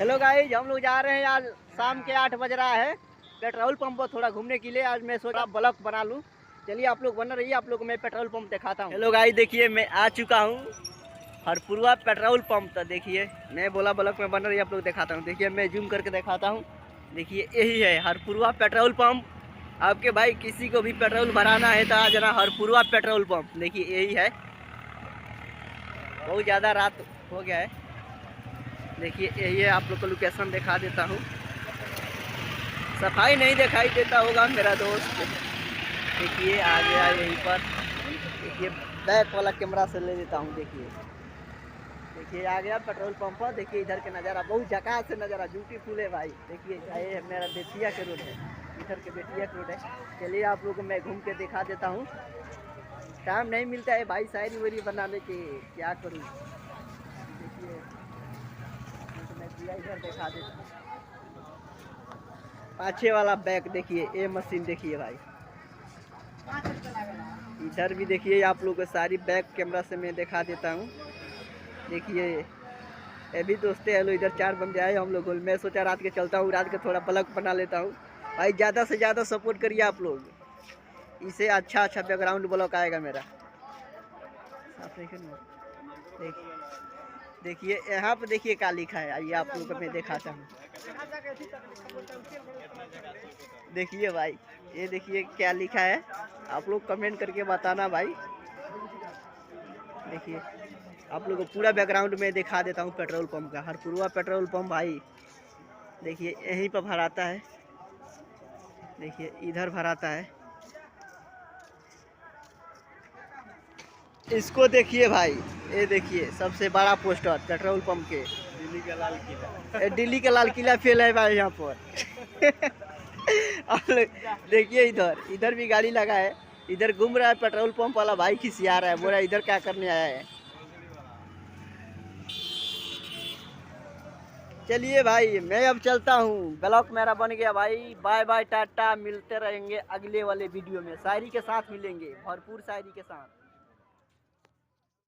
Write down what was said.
Hello guys, हम लोग जा रहे हैं। आज शाम के 8 बज रहा है। पेट्रोल पंप पर थोड़ा घूमने के लिए आज मैं सोचा ब्लॉग बना लूं। चलिए आप लोग बन रही है, आप लोग को मैं पेट्रोल पंप दिखाता हूं। हेलो गाइस, देखिए मैं आ चुका हूं हरपुरवा पेट्रोल पंप। तो देखिए मैं बोला ब्लॉग में बन रही है, आप लोग दिखाता हूँ। देखिए मैं जूम करके दिखाता हूँ। देखिए यही है हरपुरवा पेट्रोल पंप। आपके भाई किसी को भी पेट्रोल भराना है तो आ जाना हरपुरवा पेट्रोल पंप। देखिए यही है। बहुत ज़्यादा रात हो गया है। देखिए यही है, आप लोग को लोकेशन दिखा देता हूँ। सफाई नहीं दिखाई देता होगा मेरा दोस्त। देखिए आ गया यहीं पर। देखिए बैक वाला कैमरा से ले लेता हूँ। देखिए आ गया पेट्रोल पंप पर। देखिए इधर के नज़ारा बहुत झकास से नज़ारा ब्यूटीफुल है भाई। देखिए ये मेरा बेतिया के रोड है, इधर के बेतिया के रोड है। चलिए आप लोग को मैं घूम के दिखा देता हूँ। टाइम नहीं मिलता है भाई शायरी वायरी बनाने के, क्या करूँ। देखिए मैं दिया इधर दिखा देता हूँ। पाछे वाला बैक देखिए, ये मशीन देखिए भाई। इधर भी देखिए, आप लोग को सारी बैक कैमरा से मैं दिखा देता हूँ। देखिए ये भी दोस्ते हेलो, इधर 4 बंदे आए हम लोग। मैं सोचा रात के चलता हूँ, रात के थोड़ा ब्लॉग बना लेता हूँ। भाई ज़्यादा से ज़्यादा सपोर्ट करिए आप लोग, इसे अच्छा बैकग्राउंड ब्लॉग आएगा मेरा। देखिए यहाँ पे देखिए क्या लिखा है, आइए आप लोग को मैं दिखाता हूँ। देखिए भाई, ये देखिए क्या लिखा है, आप लोग कमेंट करके बताना भाई। देखिए आप लोग को पूरा बैकग्राउंड में दिखा देता हूँ पेट्रोल पंप का। हरपुरवा पेट्रोल पंप भाई। देखिए यहीं पर भराता है। देखिए इधर भराता है। इसको देखिए भाई, ये देखिए सबसे बड़ा पोस्टर पेट्रोल पंप के। दिल्ली का लाल किला, दिल्ली का लाल किला फेल है भाई यहाँ पर। आप लोग देखिए इधर भी गाड़ी लगा है। इधर घूम रहा है पेट्रोल पंप वाला भाई, खिसिया रहा है, बोला इधर क्या करने आया है। चलिए भाई मैं अब चलता हूँ, ब्लॉग मेरा बन गया भाई। बाय बाय टाटा, मिलते रहेंगे अगले वाले वीडियो में। शायरी के साथ मिलेंगे, भरपूर शायरी के साथ।